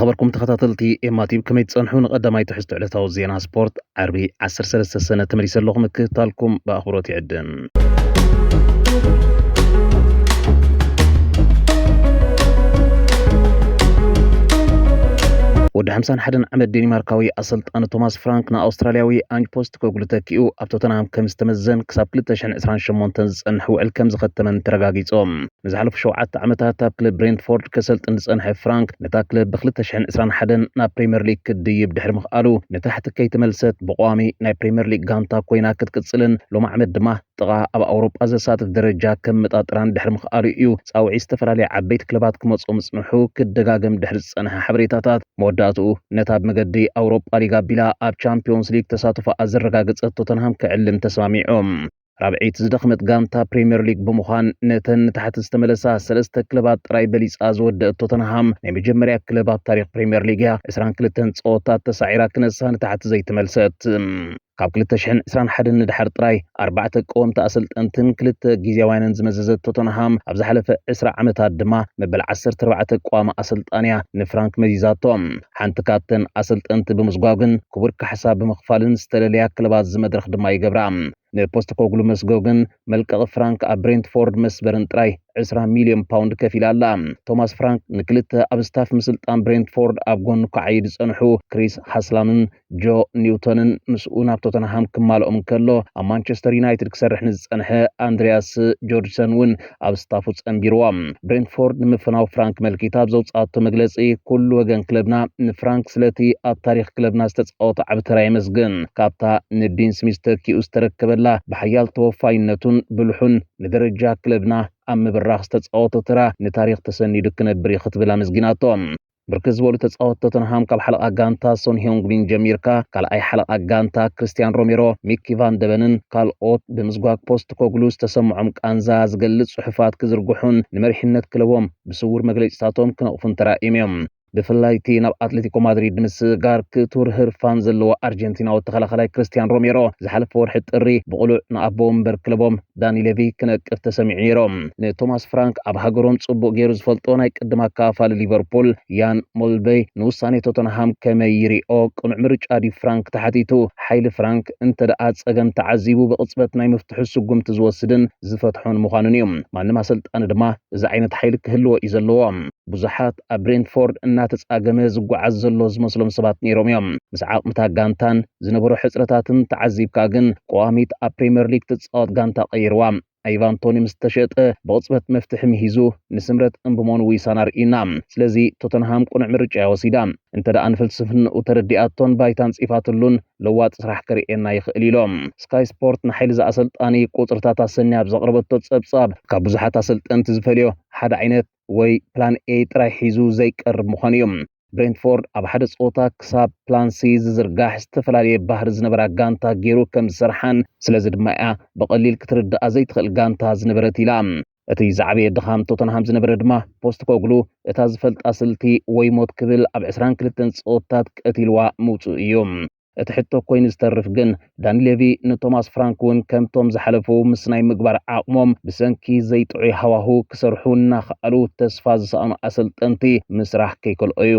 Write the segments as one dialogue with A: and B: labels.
A: خبركم تخطاتلتي إماتيب كمي تصنحون قدماي تحستو على توزينا سبورت عربي 10 سنة تمريس اللغم كتالكم بأخبراتي عدن ወደ 51 ዓመት ዴንማርካዊ ኣሰልጣኒ ቶማስ ፍራንክ ንኣውስትራልያዊ ኣንጅ ፖስት ኮግሉ ተኪኡ ኣብ ቶተንሃም ከም ዝተመዘን ክሳብ 2028 ዝጸንሕ ውዕል ከም ዝኸተመን ተረጋጊጾም ንዝሓለፉ 7 ዓመታት ኣብ ክለብ ብሬንትፎርድ ከሰልጥን ዝጸንሐ ፍራንክ ነታ ክለብ ብ2021 ናብ ፕሪምየር ሊግ ክድይብ ድሕሪ ምኽኣሉ ነታሕቲ ከይተመልሰት ብቋሚ ናይ ፕሪምየር ሊግ ጋንታ ኮይና ክትቅጽልን ሎማ ዓመት ድማ ጥቓ ኣብ ኣውሮጳ ዘሳትፍ ደረጃ ከም መጣጥራን ድሕሪ ምኽኣሉ እዩ ጻውዒ ዝተፈላለየ ዓበይቲ ክለባት ክመጽኡ ምጽንሑ ክደጋገም ድሕሪ ዝጸንሐ ሓበሬታታት መወዳእቱ ነታ ብመገዲ ኣውሮጳ ሊግ ኣቢላ ኣብ ቻምፒዮንስ ሊግ ተሳትፎ ኣዘረጋገጸት ቶተንሃም ክዕልም ተስማሚዖም ራብዒት ዝደኽመት ጋንታ ፕሪምየር ሊግ ብምዃን ነተን ታሕቲ ዝተመለሳ 3 ክለባት ጥራይ በሊጻ ዝወደአት ቶተንሃም ናይ መጀመርያ ክለብ ኣብ ታሪኽ ፕሪምየር ሊግ 22 ፀወታት ተሳዒራ ክነሳ ንታሕቲ ዘይተመልሰት ካብ 2021 ንድሕር ጥራይ 4 ቀወምቲ ኣሰልጠንትን 2 ጊዜያውያንን ዝመዘዘት ቶተንሃም ኣብ ዝሓለፈ 20 ዓመታት ድማ መበል 14 ቋሚ ኣሰልጣንያ ንፍራንክ መዚዛቶም ሓንቲ ካፕተን ኣሰልጠንቲ ብምዝጓግን ክቡር ካሕሳ ብምኽፋልን ዝተለለያ ክለባት ዝመድረኽ ድማ ይገብራ ንፖስት ኮግሉ መስጎግን መልቀቕ ፍራንክ ኣብ ብሬንትፎርድ መስበርን ጥራይ 20 ሚልዮን ፓውንድ ከፊላ ኣላ ቶማስ ፍራንክ ንክልተ ኣብ ስታፍ ምስልጣን ብሬንትፎርድ ኣብ ጎኑ ክዓይድ ዝጸንሑ ክሪስ ሃስላምን ጆ ኒውተንን ምስኡ ናብ ቶተንሃም ክማልኦም ከሎ ኣብ ማንቸስተር ዩናይትድ ክሰርሕ ንዝጸንሐ ኣንድሪያስ ጆርጅሰን ውን ኣብ ስታፉ ጸንቢርዎም ብሬንትፎርድ ንምፍናው ፍራንክ መልኪታ ዘውጻአቶ መግለጺ ኩሉ ወገን ክለብና ንፍራንክ ስለቲ ኣብ ታሪኽ ክለብና ዝተጻወተ ዓብተራ ይመስግን ካብታ ንዲን ስሚዝ ተኪኡ ዝተረከበ بحيال توفاينتون بلحون لدرجة كلبنا أم بالراخ تتصاوت ترى نتاريخ تسني دكنا بريخت بلا مزجيناتهم بركز بولو تتصاوت توتنهام كاب حلقة جانتا سون هيونغ بين جميركا قال أي حلقة جانتا كريستيان روميرو ميكي فان دبنن قال أوت بمزجواك بوست كوغلوس تسمعهم كأنزاز قلت صحفات كزرقحون لمرحنة كلبهم بصور مجلس ساتهم كنقفن ترائمهم بفلايتي ناب أتلتيكو مدريد مسجار كتور هرفان زلوا أرجنتينا وتخلخلاي كريستيان روميرو زحلف ورحة الري بقولوا نأبوم بركلبهم داني ليفي كنك افتسمعيرهم توماس فرانك أب هاجروم تصبو جيروز فلطونا يقدم كافة لليفربول يان مولبي نوساني توتنهام كما يري أو كنعمرج أدي فرانك تحديتو حيل فرانك انت دقات سجن تعذيبو بقصبت ناي مفتح السجوم تزوسدن زفتحون مخانونيوم ما نما سلت أنا دما زعينة حيلك هلو إزلوهم بزحات أبرينتفورد እናተጽ አገመ ዝጓዓዝ ዘሎ ዝመስሎም ሰባት ነይሮም እዮም ምስ ዓቕምታ ጋንታን ዝነበሩ ሕጽረታትን ተዓዚብካ ግን ቋሚት ኣብ ፕሪምየር ሊግ ትጻወት ጋንታ ቀይርዋ አይቫን ቶኒ ምስተሸጠ በቅጽበት መፍትሕ ምሂዙ ንስምረት እንብሞን ዊሳናር ኢና ስለዚ ቶተንሃም ቁንዕ ምርጫ ወሲዳ እንተ ደአን ፍልስፍን ወተረዲአቶን ባይታን ጽፋትሉን ለዋጥ ስራሕ ከሪኤና ይኽእል ኢሎም ስካይ ስፖርት ንሓይል ዝኣሰልጣኒ ቁጥርታት አሰኛብ ዘቅርበቶ ጸብጻብ ካብ ብዙሓት አሰልጠንቲ ዝፈልዮ ሓደ ዓይነት ወይ ፕላን ኤ ጥራይ ሒዙ ዘይቀርብ ምዃንዮም ብሬንትፎርድ ኣብ ሓደ ጾታ ክሳብ ፕላን ሲ ዝዝርጋሕ ዝተፈላለየ ባህር ዝነበራ ጋንታ ገይሩ ከም ዝሰርሓን ስለዚ ድማ በቀሊል ክትርዳእ ዘይትኽእል ጋንታ ዝነበረት ኢላ እቲ ዛዕበየ ድኻም ቶተንሃም ዝነበረ ድማ ፖስት ኮግሉ እታ ዝፈልጣ ስልቲ ወይ ሞት ክብል ኣብ 22 ጾታት ቀቲልዋ ምውፁእ እዮም እቲ ሕቶ ኮይኑ ዝተርፍ ግን ዳኒ ሌቪ ንቶማስ ፍራንክ ውን ከምቶም ዝሓለፉ ምስ ናይ ምግባር ዓቕሞም ብሰንኪ ዘይጥዑይ ሃዋሁ ክሰርሑ እናኽኣሉ ተስፋ ዝሰኣኑ ኣሰልጠንቲ ምስራሕ ከይከልኦ እዩ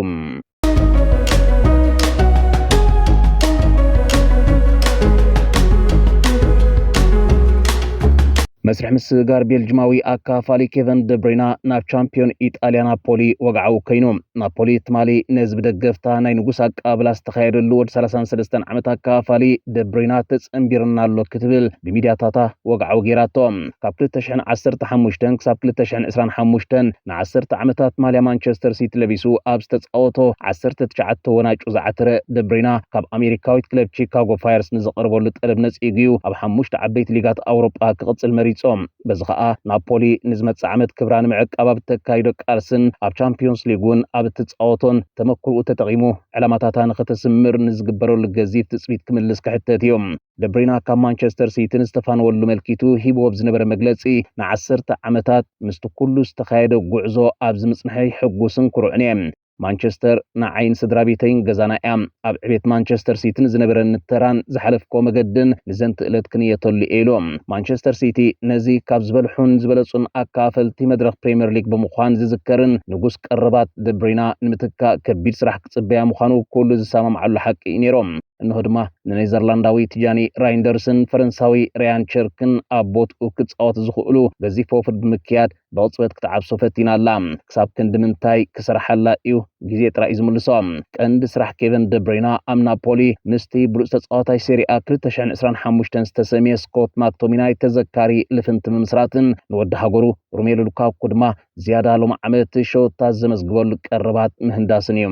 A: مسرح مسجار بيلجماوي أكافالي كيفن دبرينا ناب شامبيون إيطاليا نابولي وقعو كينوم نابولي تمالي نزب دقفتا ناي نقوس أبلا استخير اللود 33 عمت أكافالي دبرينا تسنبيرنا اللو كتبل بميدياتاتا وقعو جيراتوم كابلت تشحن 10 حموشتن كسابلت تشحن 20 حموشتن نا 10 عمتات ماليا مانشستر سيتي لبيسو أبستت أوتو 10 تشعتو وناج وزعتر دبرينا كاب أمريكاويت كلب شيكاغو فايرس نزقربو لتقلب نز إيجيو أب حموشت عبيت ليغات أوروبا كغطس المريض بزخاء نابولي نزمت سعمت كبران معك أباب تكايدو كارسن أب تشامبيونز ليغون أب تتصاوتون تمكو وتتغيمو علاماتاتان ختسمر نزقبرو لغزيف تسبيت كملس كحتاتيوم دبرينا كام مانشستر سيتي نستفان ولو ملكيتو هيبو بزنبر مجلسي نعسرت عمتات مستو كلو استخايدو قعزو أب زمسنحي حقوسن كروعنيم ማንቸስተር ንዓይን ስድራቤተይን ገዛናያ ኣብ ዕቤት ማንቸስተር ሲቲን ዝነበረን ተራን ዝሓለፍኮ መገድን ንዘንት ዕለት ክንየተሉ ኢሎም ማንቸስተር ሲቲ ነዚ ካብ ዝበልሑን ዝበለጹን ኣካፈልቲ መድረኽ ፕሪምየር ሊግ ብምዃን ዝዝከርን ንጉስ ቀረባት ደብሪና ንምትካ ከቢድ ስራሕ ክጽበያ ምዃኑ ኩሉ ዝሰማምዓሉ ሓቂ ነይሮም እንሆ ድማ ንኔዘርላንዳዊ ቲጃኒ ራይንደርስን ፈረንሳዊ ሪያን ቸርክን ኣቦትኡ ክጻወት ዝኽእሉ ገዚፎ ፍርድ ብምክያድ ብቕጽበት ክትዓብሶ ፈቲና ኣላ ክሳብ ክንዲ ምንታይ ክስራሓላ እዩ ግዜ ጥራይ ዝምልሶ ቀንዲ ስራሕ ኬቨን ደብሪና ኣብ ናፖሊ ምስቲ ብሉፅ ተጻዋታይ ሴሪኣ 2025 ዝተሰምየ ስኮት ማክቶሚናይ ተዘካሪ ልፍንቲ ምምስራትን ንወዲ ሃገሩ ሮሜሉ ሉካኩ ድማ ዝያዳ ሎም ዓመት ሸወታ ዘመዝግበሉ ቀረባት ምህንዳስን እዩ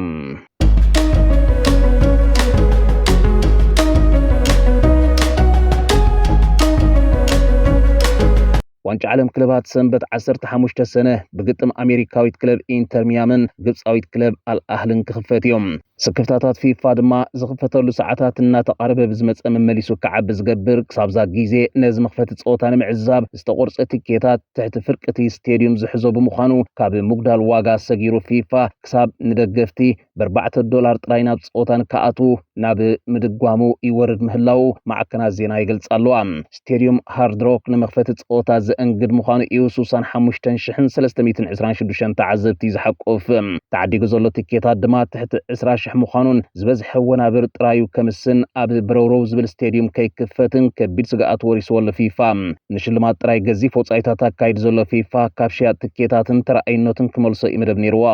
A: ዋንጫ ዓለም ክለባት ሰንበት 15 ሰነ ብግጥም ኣሜሪካዊት ክለብ ኢንተር ሚያምን ግብፃዊት ክለብ አልአህልን ክኽፈት እዮም ስክፍታታት ፊፋ ድማ ዝኽፈተሉ ሰዓታት እናተቃረበ ብዝመፀ መመሊሱ ከዓብ ዝገብር ክሳብዛ ግዜ ነዚ መኽፈቲ ፀወታ ንምዕዛብ ዝተቆርፀ ቲኬታት ትሕቲ ፍርቅቲ ስቴድዮም ዝሕዞ ብምዃኑ ካብ ሙግዳል ዋጋ ሰጊሩ ፊፋ ክሳብ ንደገፍቲ $4 ጥራይ ናብ ፀወታ ንከኣቱ ናብ ምድጓሙ ይወርድ ምህላው ማዕከናት ዜና ይገልጽ ኣለዋ ስቴድዮም ሃርድ ሮክ ንመኽፈቲ ፀወታ ዘእንግድ ምዃኑ እዩ 65326 ተዓዘብቲ ዝሓቆፍ ተዓዲጉ ዘሎ ቲኬታት ድማ ትሕቲ 20 ምዃኑን ዝበዝሐ ወናብር ጥራዩ ከምስን ኣብ ብረውሮው ዝብል ስቴድዮም ከይክፈትን ከቢድ ስጋኣት ወሪሱ ወሎ ፊፋ ንሽልማት ጥራይ ገዚፍ ወጻኢታት ኣካይድ ዘሎ ፊፋ ካብ ሽያጥ ቲኬታትን ተራእይነትን ክመልሶ ይመደብ ነይርዎ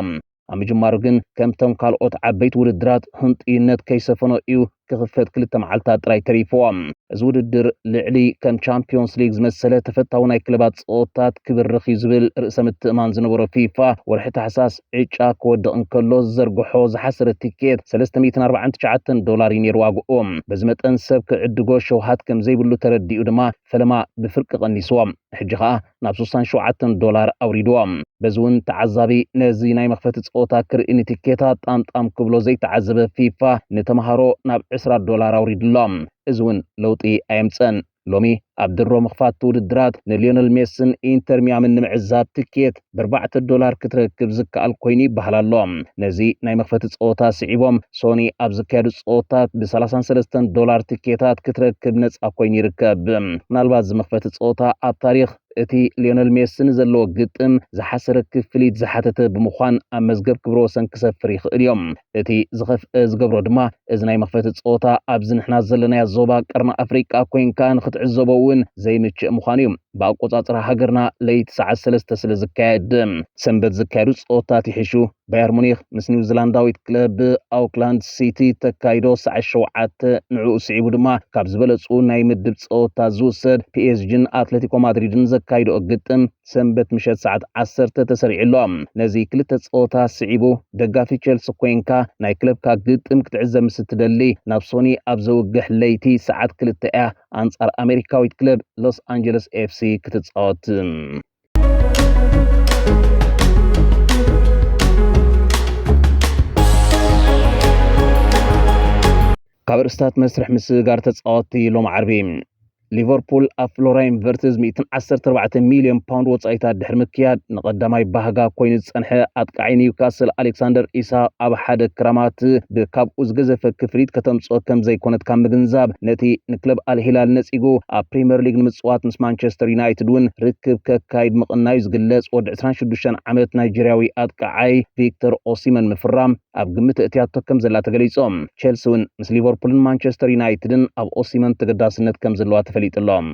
A: ኣብ ምጅማሩ ግን ከምቶም ካልኦት ዓበይት ውድድራት ህንጥይነት ከይሰፈኖ እዩ ክኽፈት ክልተ መዓልታት ጥራይ ተሪፎም እዚ ውድድር ልዕሊ ከም ቻምፒዮንስ ሊግ ዝመሰለ ተፈታዊ ናይ ክለባት ፀወታት ክብርኽ ዝብል ርእሰ ምትእማን ዝነበሮ ፊፋ ወርሒ ታሕሳስ ዕጫ ክወድቕ እንከሎ ዘርግሖ ዝሓሰረ ቲኬት $349 ነይሩ ዋግኦም በዚ መጠን ሰብ ክዕድጎ ሸውሃት ከም ዘይብሉ ተረዲኡ ድማ ፈለማ ብፍርቂ ቀኒስዎም ሕጂ ከዓ ናብ $67 ኣውሪድዎም በዚ እውን ተዓዛቢ ነዚ ናይ መኽፈቲ ፀወታ ክርኢ ቲኬታት ጣምጣም ክብሎ ዘይተዓዘበ ፊፋ ንተምሃሮ ናብ $20 ኣውሪድሎም እዚ እውን ለውጢ ኣየምፀን ሎሚ ኣብ ድሮ መኽፋት ውድድራት ንሊዮነል ሜስን ኢንተር ሚያምን ንምዕዛብ ቲኬት $4 ክትረክብ ዝከኣል ኮይኑ ይበሃል ኣሎ ነዚ ናይ መኽፈቲ ፀወታ ስዒቦም ሶኒ ኣብ ዝካየዱ ፀወታት $33 ቲኬታት ክትረክብ ነፃ ኮይኑ ይርከብ ምናልባት ዝመኽፈቲ ፀወታ ኣብ ታሪኽ እቲ ሊዮነል ሜስን ዘለዎ ግጥም ዝሓሰረ ክፍሊት ዝሓተተ ብምዃን ኣብ መዝገብ ክብረ ወሰን ክሰፍር ይኽእል እዮም እቲ ዝኸፍአ ዝገብሮ ድማ እዚ ናይ መኽፈቲ ፀወታ ኣብዚ ንሕና ዘለና ዞባ ቀርኒ ኣፍሪቃ ኮይንካ ንኽትዕዘቦ እውን ዘይምችእ ምዃኑ እዩ ብኣቆፃፅራ ሃገርና ለይቲ ሰዓት 3 ስለ ዝካየድ ሰንበት ዝካየዱ ፀወታት ይሕሹ ባየር ሙኒኽ ምስ ኒውዚላንዳዊት ክለብ ኣውክላንድ ሲቲ ተካይዶ ሰዓት 7 ንዕኡ ስዒቡ ድማ ካብ ዝበለፁ ናይ ምድብ ፀወታ ዝውሰድ ፒኤስጂን ኣትሌቲኮ ማድሪድን ዘካይዶ ግጥም ሰንበት ምሸት ሰዓት 10 ተሰሪዕሎም ነዚ ክልተ ፀወታ ስዒቡ ደጋፊ ቸልሲ ኮይንካ ናይ ክለብካ ግጥም ክትዕዘብ ምስ ትደሊ ናብ ሶኒ ኣብ ዘውግሕ ለይቲ ሰዓት 2 እያ ኣንጻር ኣሜሪካዊት ክለብ ሎስ አንጀለስ ኤፍሲ ክትጻወት ካብ ርስታት መስርሕ ምስጋር ተጻወቲ ሎም ዓርቢ ሊቨርፑል ኣብ ፍሎራይን ቨርትዝ 114 ሚልዮን ፓውንድ ወጻኢታት ድሕሪ ምክያድ ንቐዳማይ ባህጋ ኮይኑ ዝጸንሐ ኣጥቃዒ ኒውካስል ኣሌክሳንደር ኢሳቅ ኣብ ሓደ ክራማት ብካብኡ ዝገዘፈ ክፍሊት ከተምጽኦ ከም ዘይኮነት ካብ ምግንዛብ ነቲ ንክለብ አልሂላል ነጺጉ ኣብ ፕሪምየር ሊግ ንምጽዋት ምስ ማንቸስተር ዩናይትድ እውን ርክብ ከካይድ ምቕናዩ ዝግለጽ ወዲ 26 ዓመት ናይጀርያዊ ኣጥቃዓይ ቪክተር ኦሲመን ምፍራም ኣብ ግምት እትያቶ ከም ዘላ ተገሊጾም ቸልሲ እውን ምስ ሊቨርፑልን ማንቸስተር ዩናይትድን ኣብ ኦሲመን ተገዳስነት ከም ዘለዋ ተፈሊጥሎም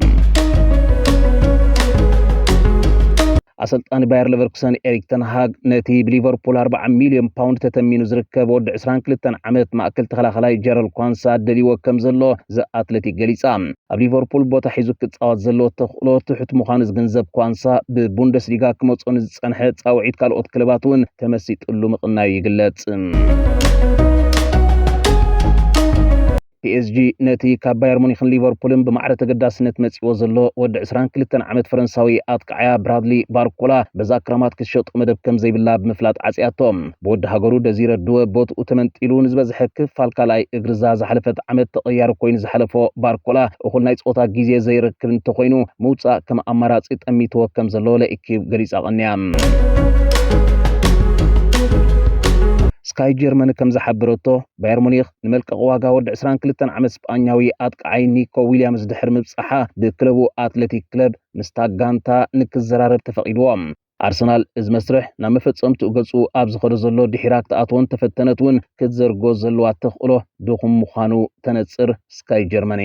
A: ኣሰልጣኒ ባየር ሌቨርኩሰን ኤሪክ ተንሃግ ነቲ ብሊቨርፑል 40 ሚልዮን ፓውንድ ተተሚኑ ዝርከብ ወዲ 22 ዓመት ማእከል ተኸላኻላይ ጀረል ኳንሳ ደሊዎ ከም ዘሎ ዘኣትሌቲክ ገሊጻ ኣብ ሊቨርፑል ቦታ ሒዙ ክጻወት ዘሎ ተኽእሎ ትሑት ምዃኑ ዝግንዘብ ኳንሳ ብቡንደስሊጋ ክመጽኦ ንዝጸንሐ ጻውዒት ካልኦት ክለባት እውን ተመሲጥሉ ምቕናዩ ይግለጽ PSG ነቲ ካብ ባየር ሙኒኽን ሊቨርፑልን ብማዕረ ተገዳስነት መጽኦ ዘሎ ወዲ 22 ዓመት ፈረንሳዊ ኣጥቃዓያ ብራድሊ ባርኮላ በዛ ክራማት ክሸጡ መደብ ከም ዘይብላ ብምፍላጥ ዓጽያቶም ብወዲ ሃገሩ ደዚረ ድወ ቦትኡ ተመንጢሉ ንዝበዝሐ ክፋል ካልኣይ እግርዛ ዝሓለፈት ዓመት ተቐያሪ ኮይኑ ዝሓለፎ ባርኮላ እኹል ናይ ጾታ ግዜ ዘይረክብ እንተኾይኑ ምውጻእ ከም ኣማራጺ ጠሚትዎ ከም ዘሎ ለኢኪብ ገሊጻ ቀንያ ስካይ ጀርመን ከም ዝሓበረቶ ባየር ሙኒክ ንመልቀቕ ዋጋ ወዲ 22 ዓመት ስጳኛዊ ኣጥቃዓይ ኒኮ ዊልያምስ ድሕሪ ምብጻሓ ብክለቡ ኣትሌቲክ ክለብ ምስታ ጋንታ ንክዘራረብ ተፈቒድዎም። ኣርሰናል እዚ መስርሕ ናብ መፈጸምቲኡ ገጹ ኣብ ዝኸዶ ዘሎ ድሒራ ክትኣትዎን ተፈተነት እውን ክትዘርጎ ዘለዋ ተኽእሎ ድኹም ምዃኑ ተነጽር ስካይ ጀርመኒ።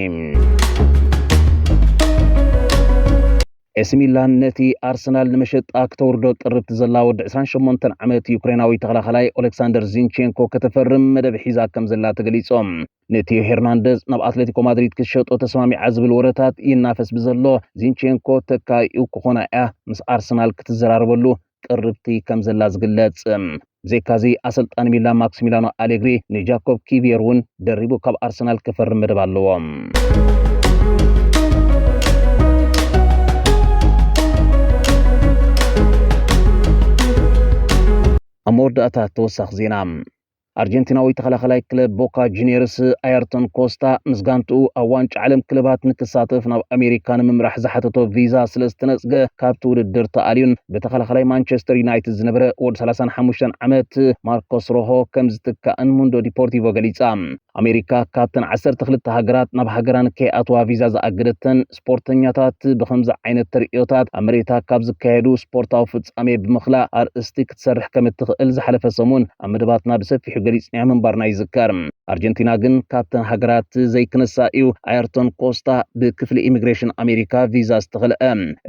A: ኤሲ ሚላን ነቲ ኣርሰናል ንመሸጣ ክተውርዶ ቅርብቲ ዘላ ወዲ 28 ዓመት ዩክሬናዊ ተኸላኻላይ ኦሌክሳንደር ዚንቼንኮ ከተፈርም መደብ ሒዛ ከም ዘላ ተገሊጾም። ነቲዮ ሄርናንደዝ ናብ ኣትሌቲኮ ማድሪድ ክሸጦ ተስማሚዓ ዝብል ወረታት ይናፈስ ብዘሎ ዚንቼንኮ ተካይኡ ክኾና እያ ምስ ኣርሰናል ክትዘራረበሉ ቅርብቲ ከም ዘላ ዝግለጽ። ብዘይካዚ ኣሰልጣኒ ሚላን ማክሲሚሊያኖ ኣሌግሪ ንጃኮብ ኪቪየር እውን ደሪቡ ካብ ኣርሰናል ክፈርም መደብ ኣለዎም። ኣብ መወዳእታ ተወሳኺ ዜና ኣርጀንቲናዊ ተኸላኻላይ ክለብ ቦካ ጁኒየርስ ኣየርቶን ኮስታ ምስ ጋንትኡ ኣብ ዋንጫ ዓለም ክለባት ንክሳተፍ ናብ ኣሜሪካ ንምምራሕ ዝሓተቶ ቪዛ ስለ ዝተነጽገ ካብቲ ውድድር ተኣልዩን ብተኸላኻላይ ማንቸስተር ዩናይትድ ዝነበረ ወዲ 35 ዓመት ማርኮስ ሮሆ ከም ዝትካእን ሙንዶ ዲፖርቲቮ ገሊጻ። ኣሜሪካ ካብተን 12 ሃገራት ናብ ሃገራ ንከይኣትዋ ቪዛ ዝኣገደተን ስፖርተኛታት ብኸምዚ ዓይነት ተርእዮታት ኣብ መሬታ ካብ ዝካየዱ ስፖርታዊ ፍጻሜ ብምኽላእ ኣርእስቲ ክትሰርሕ ከም እትኽእል ዝሓለፈ ሰሙን ኣብ መደባትና ብሰፊሑ ገሊጽና ምንባርና ይዝከር። ኣርጀንቲና ግን ካብተን ሃገራት ዘይክነሳ እዩ ኣየርቶን ኮስታ ብክፍሊ ኢሚግሬሽን ኣሜሪካ ቪዛ ዝተኸልአ።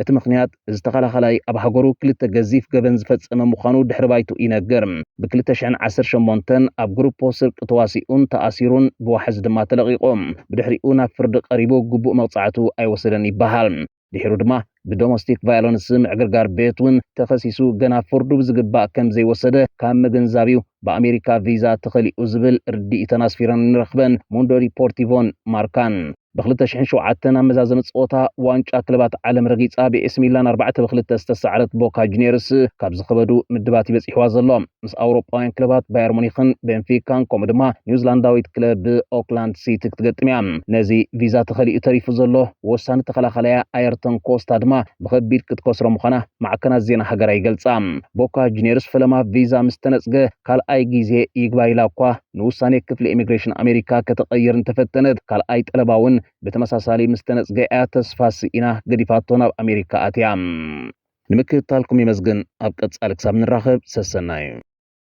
A: እቲ ምኽንያት እዚ ተኸላኻላይ ኣብ ሃገሩ ክልተ ገዚፍ ገበን ዝፈጸመ ምዃኑ ድሕሪ ባይቱ ይነገር። ብ2018 ኣብ ግሩፖ ስርቂ ተዋሲኡን ተኣሲሩን ብዋሕዚ ድማ ተለቒቖም ብድሕሪኡ ናብ ፍርዲ ቀሪቡ ግቡእ መቕጻዕቱ ኣይወሰደን ይበሃል። ድሕሩ ድማ ብዶሜስቲክ ቫዮለንስ ምዕግርጋር ቤት እውን ተኸሲሱ ገና ፍርዱ ብዝግባእ ከም ዘይወሰደ ካብ መገንዛቢው በአሜሪካ ቪዛ ተኸሊኡ ዝብል ርዲኢተን ኣስፊረን ንረኽበን ሙንዶ ዲፖርቲቮን ማርካን። ብ2007 ኣመዛዘመ ፀወታ ዋንጫ ክለባት ዓለም ረጊፃ ብኤሲ ሚላን 4-2 ዝተሰዓረት ቦካ ጁኒየርስ ካብ ዝኸበዱ ምድባት ይበፂሕዋ ዘሎ ምስ ኣውሮፓውያን ክለባት ባየር ሙኒክን ቤንፊካን ከምኡ ድማ ኒውዚላንዳዊት ክለብ ኦክላንድ ሲቲ ክትገጥም እያ። ነዚ ቪዛ ተኸሊኡ ተሪፉ ዘሎ ወሳኒ ተኸላኻለያ ኣየርቶን ኮስታ ድማ ብከቢድ ክትከስሮ ምዃና ማዕከናት ዜና ሃገራ ይገልጻ። ቦካ ጁኒየርስ ፈለማ ቪዛ ምስ ተነጽገ ካልኣይ ግዜ ይግባይ ኢላ እኳ ንውሳኔ ክፍሊ ኢሚግሬሽን ኣሜሪካ ከተቐይር እንተፈተነት ካልኣይ ጠለባ እውን ብተመሳሳሊ ምስ ተነጽገ እያ ተስፋ ስኢና ገዲፋቶ ናብ ኣሜሪካ ኣትያ። ንምክትታልኩም ይመስግን። ኣብ ቀጻሊ ክሳብ ንራኸብ ሰሰናይ